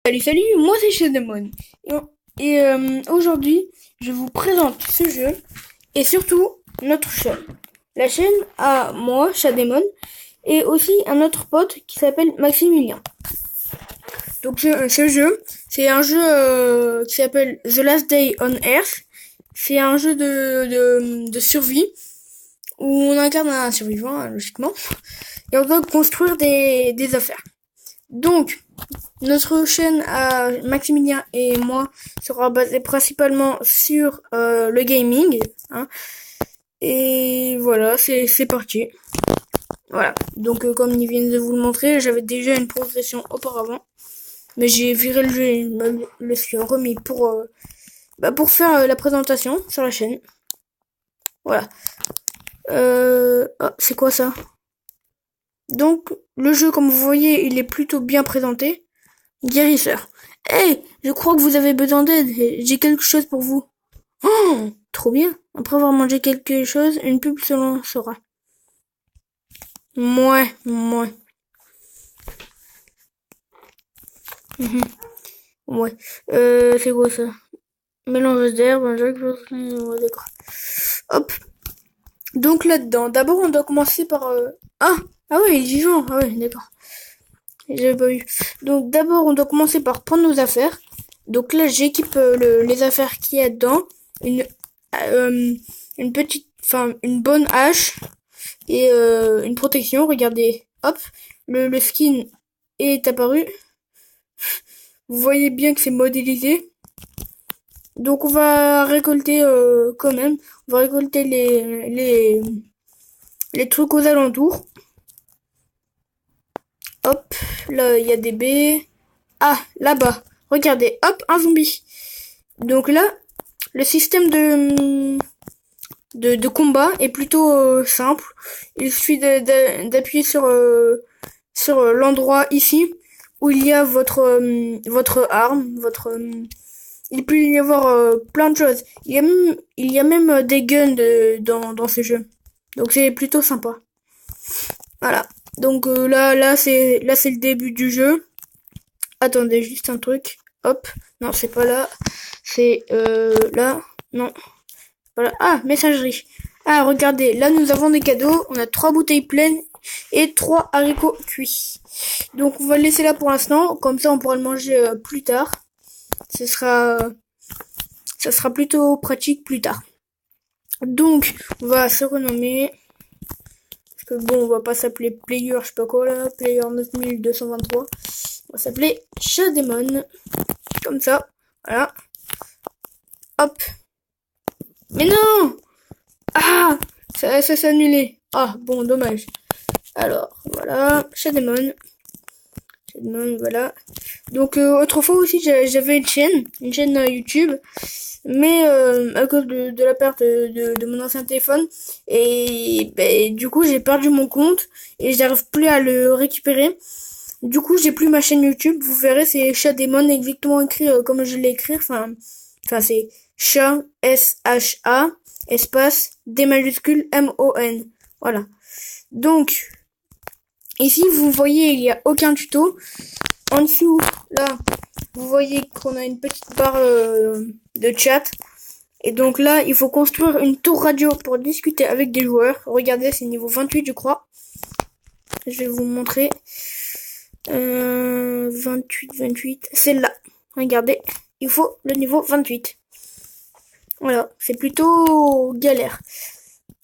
Salut, moi c'est Shademon. Aujourd'hui, je vous présente ce jeu et surtout notre chaîne. La chaîne a moi, Shademon, et aussi un autre pote qui s'appelle Maximilien. Donc ce jeu, c'est un jeu qui s'appelle The Last Day on Earth. C'est un jeu de survie où on incarne un survivant, hein, logiquement, et on doit construire des affaires. Donc, notre chaîne à Maximilien et moi sera basée principalement sur le gaming. Hein. Et voilà, c'est parti. Voilà. Donc comme ils viennent de vous le montrer, j'avais déjà une progression auparavant. Mais j'ai viré le jeu et me suis remis pour faire la présentation sur la chaîne. Voilà. Oh, c'est quoi ça? Donc le jeu, comme vous voyez, il est plutôt bien présenté. Guérisseur. Hey, je crois que vous avez besoin d'aide. J'ai quelque chose pour vous. Oh, trop bien. Après avoir mangé quelque chose, une pub se lancera. Mouais. Mhm. Ouais. C'est quoi ça? Mélange d'herbes, ouais, d'accord. Hop. Donc là-dedans, d'abord on doit commencer par... Ah ouais, il est vivant. Ah ouais, d'accord. J'avais pas vu. Donc d'abord on doit commencer par prendre nos affaires. Donc là j'équipe les affaires qu'il y a dedans. Une, une petite, enfin une bonne hache et une protection. Regardez, hop, le skin est apparu. Vous voyez bien que c'est modélisé. Donc on va récolter quand même. On va récolter les trucs aux alentours. Hop, là il y a des baies. Ah, là-bas. Regardez, hop, un zombie. Donc là, le système de combat est plutôt simple. Il suffit d'appuyer sur l'endroit ici où il y a votre arme, il peut y avoir plein de choses. Il y a même des guns dans ce jeu. Donc c'est plutôt sympa. Voilà. Donc là c'est le début du jeu. Attendez juste un truc. Hop. Non, c'est pas là. C'est là. Non. Voilà. Ah, messagerie. Ah, regardez, là nous avons des cadeaux. On a 3 bouteilles pleines et 3 haricots cuits. Donc on va le laisser là pour l'instant. Comme ça on pourra le manger plus tard. Ça sera plutôt pratique plus tard. Donc on va se renommer. Parce que bon, on va pas s'appeler Player, je sais pas quoi là. Player 9223. On va s'appeler Shademon. Comme ça. Voilà. Hop. Mais non! Ah! Ça s'est annulé. Ah, bon, dommage. Alors, voilà. Shademon, voilà. Donc, autrefois aussi, j'avais une chaîne YouTube. Mais à cause de la perte de mon ancien téléphone. Et du coup, j'ai perdu mon compte. Et j'arrive plus à le récupérer. Du coup, j'ai plus ma chaîne YouTube. Vous verrez, c'est Shademon exactement écrit comme je l'ai écrit. Enfin, c'est chat, S-H-A, espace, D majuscule, M-O-N. Voilà. Donc, ici, vous voyez, il n'y a aucun tuto. En dessous, là, vous voyez qu'on a une petite barre de chat. Et donc là, il faut construire une tour radio pour discuter avec des joueurs. Regardez, c'est niveau 28, je crois. Je vais vous montrer. 28. C'est là. Regardez. Il faut le niveau 28. Voilà. C'est plutôt galère.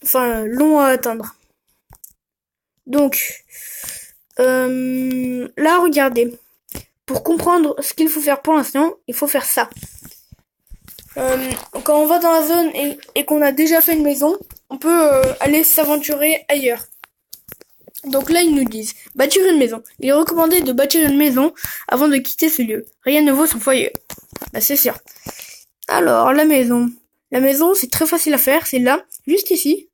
Enfin, long à atteindre. Donc, là, regardez. Pour comprendre ce qu'il faut faire pour l'instant, il faut faire ça. Quand on va dans la zone et qu'on a déjà fait une maison, on peut aller s'aventurer ailleurs. Donc là, ils nous disent bâtir une maison. Il est recommandé de bâtir une maison avant de quitter ce lieu. Rien ne vaut son foyer. Bah, c'est sûr. Alors, la maison. La maison, c'est très facile à faire. C'est là, juste ici.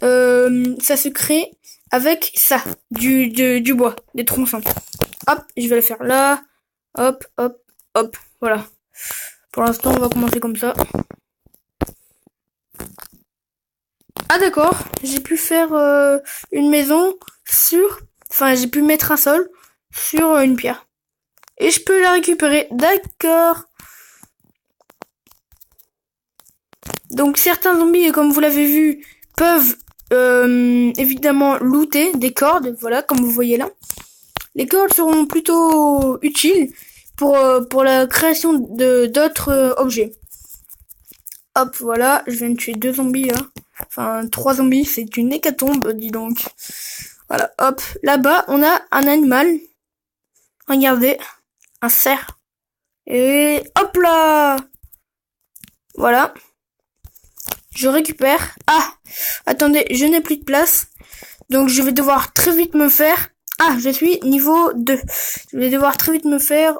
Ça se crée avec ça, du bois, des tronçons. Hop, je vais le faire là. Hop. Voilà. Pour l'instant, on va commencer comme ça. Ah d'accord, j'ai pu faire une maison sur... Enfin, j'ai pu mettre un sol sur une pierre. Et je peux la récupérer. D'accord. Donc certains zombies, comme vous l'avez vu, peuvent évidemment looter des cordes. Voilà, comme vous voyez là. Les cordes seront plutôt utiles pour la création de d'autres objets. Hop, voilà, je viens de tuer 2 zombies là. Enfin, 3 zombies, c'est une hécatombe, dis donc. Voilà, hop. Là-bas, on a un animal. Regardez, un cerf. Et hop là. Voilà. Je récupère. Ah, attendez, je n'ai plus de place. Donc je vais devoir très vite me faire... Ah, je suis niveau 2. Je vais devoir très vite me faire...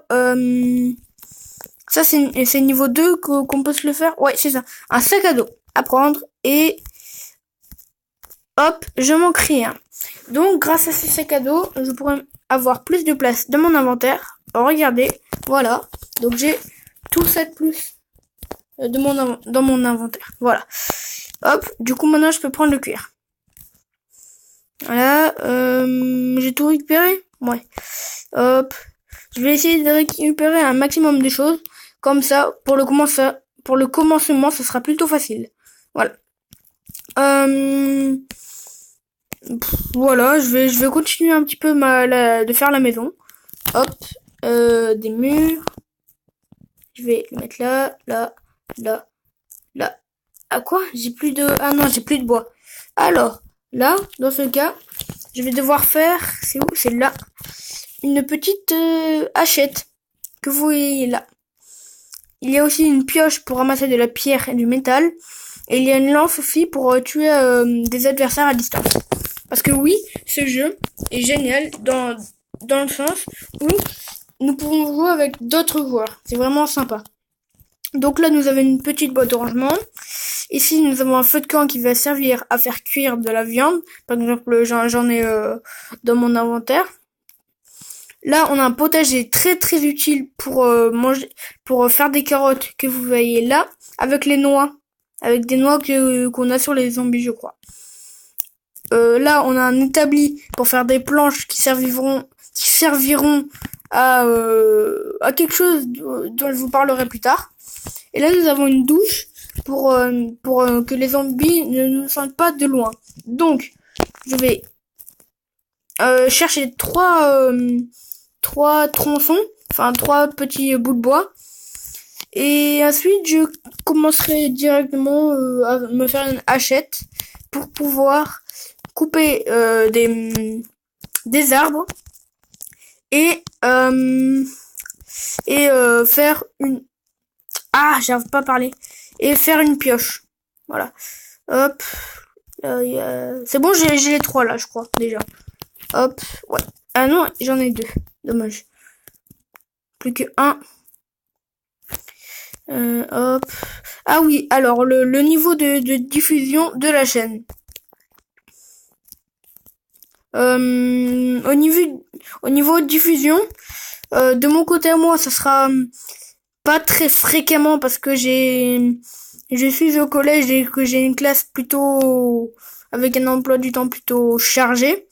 Ça, c'est niveau 2 qu'on peut se le faire. Ouais, c'est ça. Un sac à dos à prendre. Et... Hop, je m'en crée un. Donc, grâce à ces sacs à dos, je pourrais avoir plus de place dans mon inventaire. Alors, regardez, voilà. Donc, j'ai tout ça de plus dans mon inventaire. Voilà. Hop, du coup, maintenant, je peux prendre le cuir. Voilà, j'ai tout récupéré. Ouais. Hop. Je vais essayer de récupérer un maximum de choses. Comme ça, pour le commencement, ce sera plutôt facile. Voilà. Voilà, je vais continuer un petit peu de faire la maison. Hop, des murs. Je vais le mettre là, là, là, là. Ah quoi? J'ai plus de... Ah non, j'ai plus de bois. Alors, là, dans ce cas, je vais devoir faire... C'est où? C'est là. Une petite hachette que vous voyez là. Il y a aussi une pioche pour ramasser de la pierre et du métal. Et il y a une lance aussi pour tuer des adversaires à distance. Parce que oui, ce jeu est génial dans le sens où nous pouvons jouer avec d'autres joueurs. C'est vraiment sympa. Donc là, nous avons une petite boîte de rangement. Ici, nous avons un feu de camp qui va servir à faire cuire de la viande. Par exemple, j'en ai dans mon inventaire. Là, on a un potager très très utile pour manger, pour faire des carottes que vous voyez là, avec les noix, avec des noix qu'on a sur les zombies, je crois. Là, on a un établi pour faire des planches qui serviront à quelque chose dont je vous parlerai plus tard. Et là, nous avons une douche pour que les zombies ne nous sentent pas de loin. Donc, je vais chercher trois tronçons, enfin 3 petits bouts de bois. Et ensuite, je commencerai directement à me faire une hachette pour pouvoir couper des arbres et faire une... Ah, j'arrive pas à parler. Et faire une pioche. Voilà. Hop. C'est bon, j'ai les 3 là, je crois, déjà. Hop. Ouais. Ah non, j'en ai 2. Dommage. Plus que 1. Hop. Ah oui, alors le niveau de diffusion de la chaîne. Au niveau de diffusion, de mon côté à moi, ça sera pas très fréquemment parce que je suis au collège et que j'ai une classe plutôt avec un emploi du temps plutôt chargé.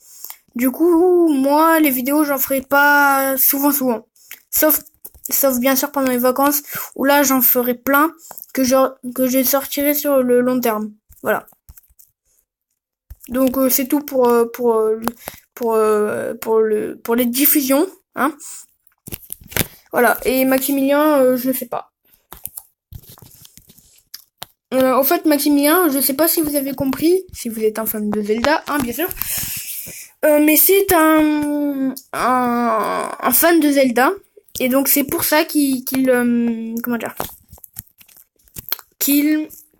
Du coup, moi, les vidéos, j'en ferai pas souvent. Sauf bien sûr pendant les vacances où là, j'en ferai plein que je sortirai sur le long terme. Voilà. Donc c'est tout pour les diffusions, hein. Voilà. Et Maximilien, je le sais pas. En fait, Maximilien, je sais pas si vous avez compris, si vous êtes un fan de Zelda, hein, bien sûr. Mais c'est un fan de Zelda. Et donc c'est pour ça comment dire,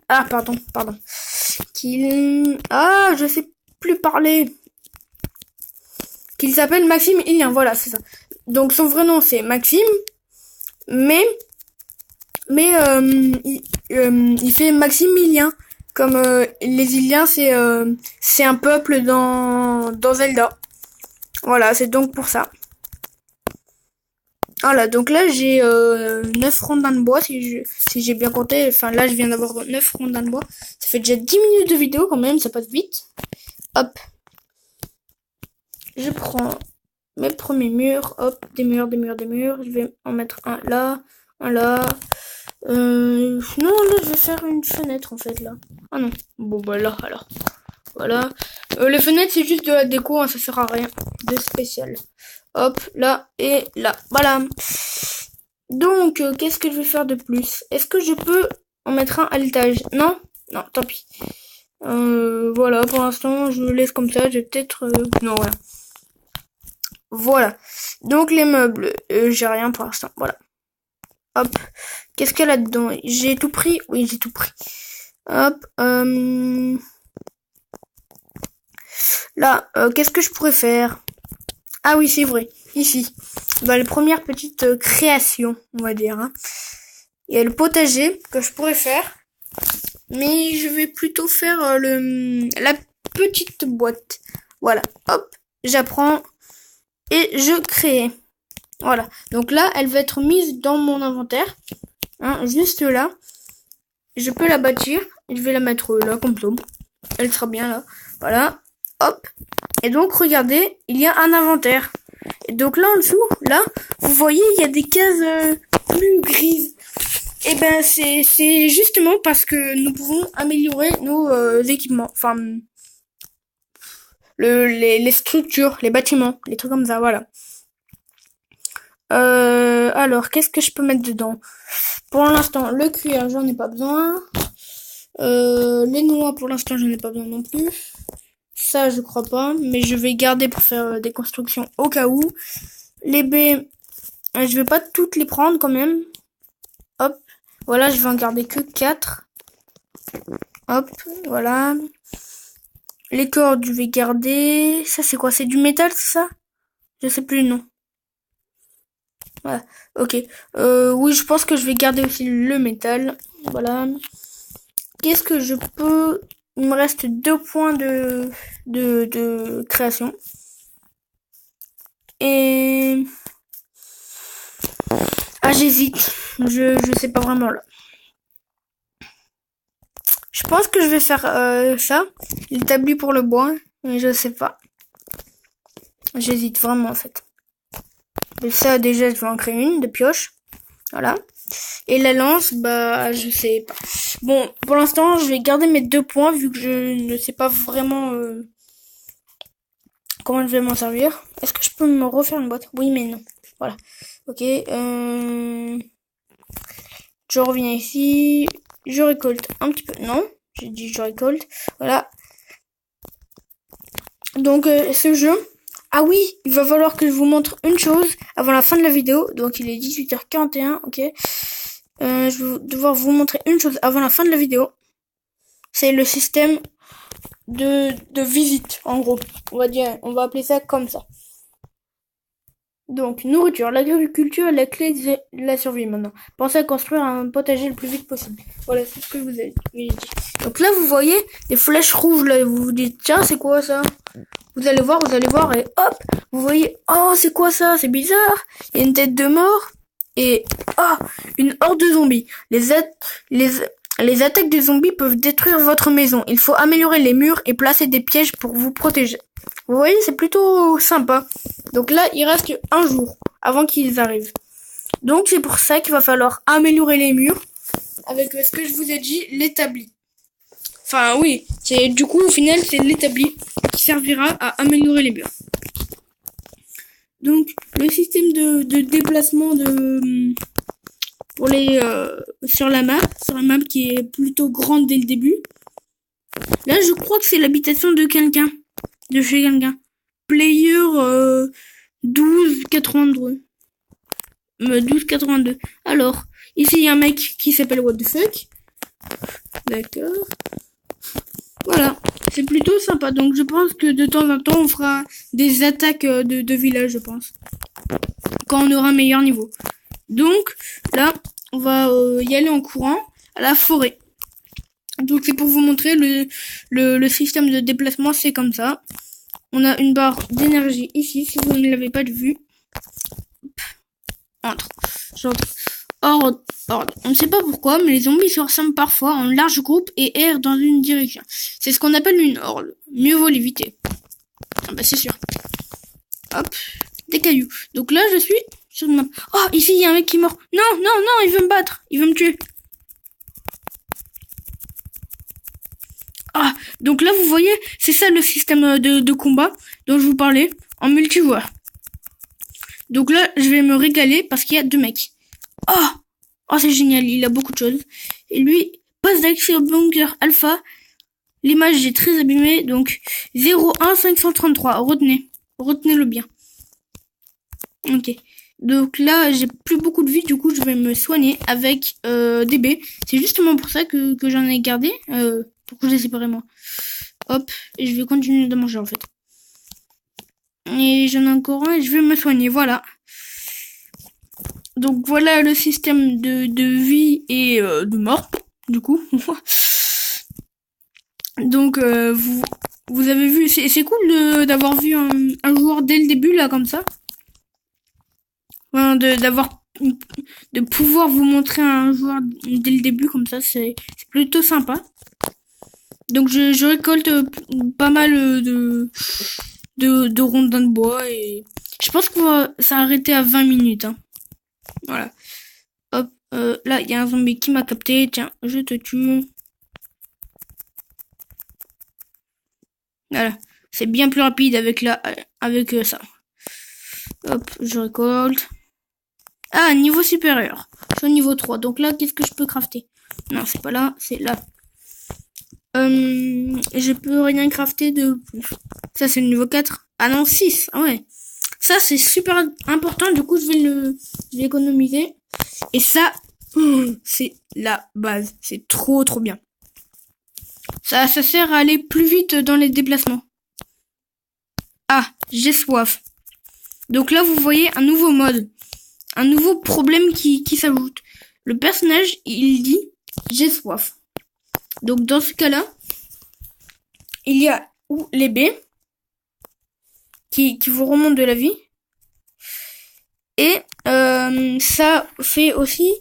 ah pardon, je sais plus parler, qu'il s'appelle Maxime Ilien, voilà, c'est ça. Donc son vrai nom c'est Maxime, mais il fait Maximilien, comme les Iliens c'est un peuple dans Zelda. Voilà, c'est donc pour ça. Voilà, donc là j'ai 9 rondins de bois si j'ai bien compté. Enfin là je viens d'avoir 9 rondins de bois. Ça fait déjà 10 minutes de vidéo quand même, ça passe vite. Hop. Je prends mes premiers murs. Hop, des murs. Je vais en mettre un là, un là. Non, là, je vais faire une fenêtre, en fait, là. Ah non. Bon, bah là, alors. Voilà. Les fenêtres, c'est juste de la déco, hein, ça sert à rien de spécial. Hop, là et là. Voilà. Donc, qu'est-ce que je vais faire de plus? Est-ce que je peux en mettre un à l'étage? Non? Non, tant pis. Voilà, pour l'instant, je le laisse comme ça. J'ai peut-être... Non, voilà. Voilà. Donc, les meubles, j'ai rien pour l'instant. Voilà. Hop. Qu'est-ce qu'il y a là-dedans? J'ai tout pris? Oui, j'ai tout pris. Hop. Là, qu'est-ce que je pourrais faire? Ah oui, c'est vrai. Ici. Bah, les premières petites créations, on va dire. Hein. Il y a le potager que je pourrais faire. Mais je vais plutôt faire la petite boîte. Voilà. Hop. J'apprends. Et je crée. Voilà. Donc là, elle va être mise dans mon inventaire. Hein, juste là. Je peux la bâtir. Je vais la mettre là, comme ça. Elle sera bien là. Voilà. Hop. Et donc, regardez, il y a un inventaire. Et donc là, en dessous, là, vous voyez, il y a des cases plus grises. Et ben, c'est justement parce que nous pouvons améliorer nos équipements. Enfin, les structures, les bâtiments, les trucs comme ça, voilà. Alors, qu'est-ce que je peux mettre dedans? Pour l'instant, le cuir, j'en ai pas besoin. Les noix, pour l'instant, j'en ai pas besoin non plus. Ça, je crois pas, mais je vais garder pour faire des constructions au cas où. Les baies, je vais pas toutes les prendre quand même. Hop, voilà, je vais en garder que 4. Hop, voilà. Les cordes, je vais garder. Ça, c'est quoi? C'est du métal, c'est ça? Je sais plus le nom. Voilà, ok. Oui, je pense que je vais garder aussi le métal. Voilà. Qu'est-ce que je peux... Il me reste 2 points de création. Et... Ah, j'hésite. Je sais pas vraiment là. Je pense que je vais faire ça. L'établi pour le bois. Mais je sais pas. J'hésite vraiment en fait. Et ça déjà, je vais en créer une de pioche. Voilà. Et la lance, bah, je sais pas. Bon, pour l'instant, je vais garder mes 2 points vu que je ne sais pas vraiment comment je vais m'en servir. Est-ce que je peux me refaire une boîte? Oui, mais non. Voilà. Ok. Je reviens ici. Je récolte un petit peu. Non, j'ai dit je récolte. Voilà. Donc, ce jeu... Ah oui, il va falloir que je vous montre une chose avant la fin de la vidéo. Donc, il est 18h41, ok. Je vais devoir vous montrer une chose avant la fin de la vidéo. C'est le système de visite, en gros. On va appeler ça comme ça. Donc, nourriture, l'agriculture est la clé de la survie maintenant. Pensez à construire un potager le plus vite possible. Voilà, c'est ce que je vous ai dit. Donc là, vous voyez des flèches rouges, là. Vous vous dites, tiens, c'est quoi ça? Vous allez voir, et hop, vous voyez, oh, c'est quoi ça? C'est bizarre. Il y a une tête de mort. Et, une horde de zombies. Les attaques des zombies peuvent détruire votre maison. Il faut améliorer les murs et placer des pièges pour vous protéger. Vous voyez, c'est plutôt sympa. Donc là, il reste un jour avant qu'ils arrivent. Donc c'est pour ça qu'il va falloir améliorer les murs avec ce que je vous ai dit, l'établi. Enfin oui, c'est du coup au final c'est l'établi qui servira à améliorer les murs. Donc le système de déplacement pour les sur la map qui est plutôt grande dès le début. Là je crois que c'est l'habitation de quelqu'un. De chez quelqu'un. Player 1282. 1282. Alors, ici il y a un mec qui s'appelle What the fuck. D'accord. Voilà. C'est plutôt sympa. Donc je pense que de temps en temps on fera des attaques de village, je pense. Quand on aura un meilleur niveau. Donc là, on va y aller en courant à la forêt. Donc c'est pour vous montrer le système de déplacement, c'est comme ça. On a une barre d'énergie ici, si vous ne l'avez pas vu. J'entre. Ordre. On ne sait pas pourquoi, mais les zombies se ressemblent parfois en large groupe et errent dans une direction. C'est ce qu'on appelle une horde. Mieux vaut l'éviter. Ah bah c'est sûr. Hop. des cailloux. Donc là, je suis sur une map. Oh, ici, il y a un mec qui est mort. Non, non, non, il veut me battre. Il veut me tuer. Ah, donc là, vous voyez, c'est ça le système de combat dont je vous parlais, en multijoueur. Donc là, je vais me régaler parce qu'il y a 2 mecs. Oh, oh c'est génial, il a beaucoup de choses. Et lui, passe d'accès au bunker alpha. L'image est très abîmée, donc 01533. Retenez-le bien. Ok. Donc là, j'ai plus beaucoup de vie, du coup, je vais me soigner avec des baies. C'est justement pour ça que j'en ai gardé, pour que je les sépare moi. Hop, et je vais continuer de manger en fait. Et j'en ai encore un et je vais me soigner, voilà. Donc voilà le système de vie et de mort, du coup. Donc vous avez vu, c'est cool d'avoir vu un joueur dès le début là comme ça. Enfin, de pouvoir vous montrer un joueur dès le début comme ça, c'est plutôt sympa. Donc je récolte pas mal de rondins de bois et je pense qu'on va s'arrêter à 20 minutes. Hein. Voilà. Hop, là il y a un zombie qui m'a capté. Tiens, je te tue. Voilà. C'est bien plus rapide avec ça. Hop, je récolte. Ah, niveau supérieur. Je suis au niveau 3. Donc là, qu'est-ce que je peux crafter? Non, c'est pas là, c'est là. Je peux rien crafter de plus. Ça, c'est le niveau 4. Ah non, 6. Ah ouais. Ça, c'est super important. Du coup, je vais l'économiser. Et ça, c'est la base. C'est trop bien. Ça sert à aller plus vite dans les déplacements. Ah, j'ai soif. Donc là, vous voyez un nouveau mode. Un nouveau problème qui s'ajoute. Le personnage, il dit « j'ai soif ». Donc dans ce cas-là, il y a les baies qui vous remontent de la vie. Et ça fait aussi...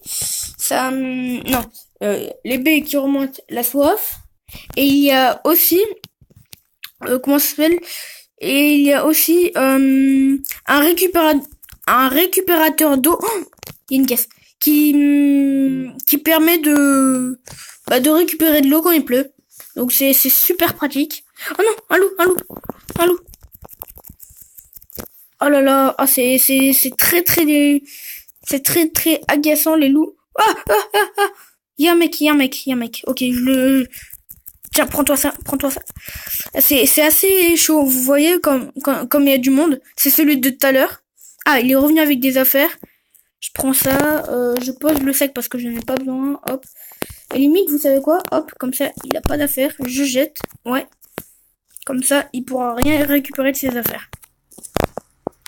les baies qui remontent la soif. Et il y a aussi... comment ça s'appelle? Et il y a aussi un récupérateur d'eau. Oh, il y a une caisse qui permet de récupérer de l'eau quand il pleut. Donc c'est super pratique. Oh non, un loup. Oh là là, ah c'est très agaçant les loups. Il y a un mec. Ok, tiens, prends-toi ça. C'est assez chaud, vous voyez, comme il y a du monde. C'est celui de tout à l'heure. Ah, il est revenu avec des affaires. Je prends ça, je pose le sac parce que je n'en ai pas besoin, hop. Et limite, vous savez quoi? Hop, comme ça, il a pas d'affaires. Je jette, ouais. Comme ça, il pourra rien récupérer de ses affaires.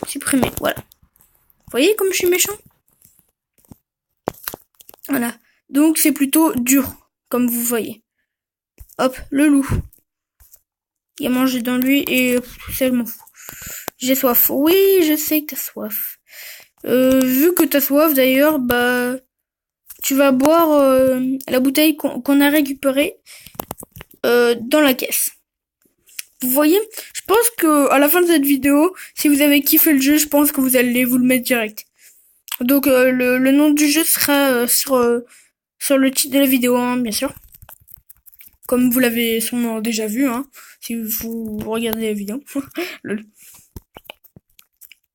Supprimer, voilà. Vous voyez comme je suis méchant? Voilà. Donc, c'est plutôt dur, comme vous voyez. Hop, le loup. Il a mangé dans lui et ça, je m'en fous. J'ai soif. Oui, je sais que t'as soif. Vu que t'as soif, d'ailleurs, bah... tu vas boire la bouteille qu'on a récupérée dans la caisse. Vous voyez, je pense que à la fin de cette vidéo, si vous avez kiffé le jeu, je pense que vous allez vous le mettre direct. Donc le nom du jeu sera sur le titre de la vidéo, hein, bien sûr. Comme vous l'avez sûrement déjà vu, hein, si vous regardez la vidéo.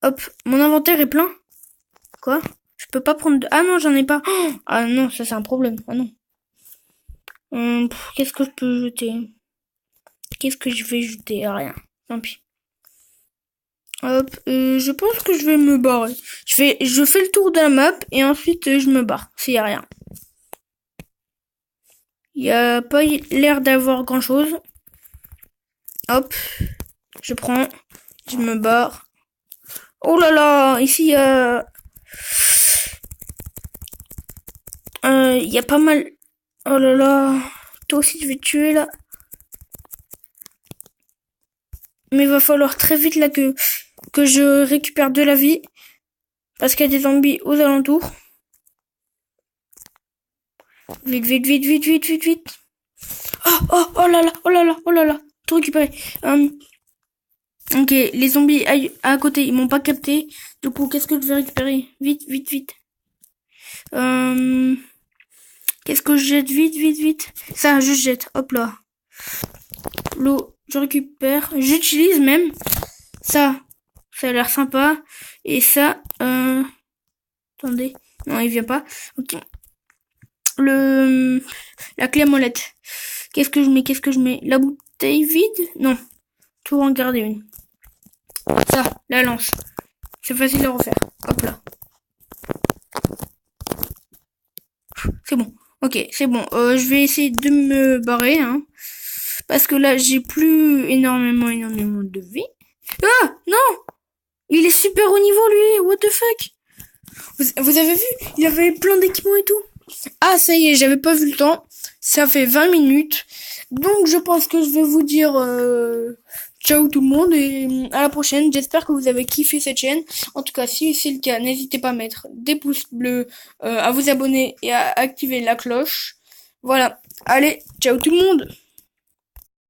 Hop, mon inventaire est plein. Quoi? Je peux pas prendre de... Ah non, j'en ai pas. Oh, ah non, ça c'est un problème. Ah non. Qu'est-ce que je peux jeter? Qu'est-ce que je vais jeter? Rien. Tant pis. Hop, je pense que je vais me barrer. Je fais le tour de la map et ensuite je me barre. S'il y a rien. Il y a pas l'air d'avoir grand chose. Hop, je prends. Je me barre. Oh là là, ici il y a... il y a pas mal... Oh là là, toi aussi je vais te tuer là. Mais il va falloir très vite là que je récupère de la vie. Parce qu'il y a des zombies aux alentours. Vite. Oh là là. Tout récupéré. Ok, les zombies à côté, ils m'ont pas capté. Du coup, qu'est-ce que je vais récupérer? Vite, vite, vite. Euh, Qu'est-ce que je jette? Vite, vite, vite. Ça, je jette. Hop là. L'eau, je récupère. J'utilise même. Ça, ça a l'air sympa. Et ça, attendez. Non, il vient pas. Ok. Le, la clé à molette. Qu'est-ce que je mets? Qu'est-ce que je mets? La bouteille vide? Non. Tout en garder une. Ça, la lance. C'est facile à refaire. Hop là. C'est bon. Ok, c'est bon. Je vais essayer de me barrer, hein. Parce que là, j'ai plus énormément de vie. Ah, non! Il est super haut niveau, lui. What the fuck? Vous avez vu? Il avait plein d'équipements et tout. Ah, ça y est, j'avais pas vu le temps. Ça fait 20 minutes. Donc, je pense que je vais vous dire ciao tout le monde et à la prochaine. J'espère que vous avez kiffé cette chaîne. En tout cas, si c'est le cas, n'hésitez pas à mettre des pouces bleus, à vous abonner et à activer la cloche. Voilà. Allez, ciao tout le monde!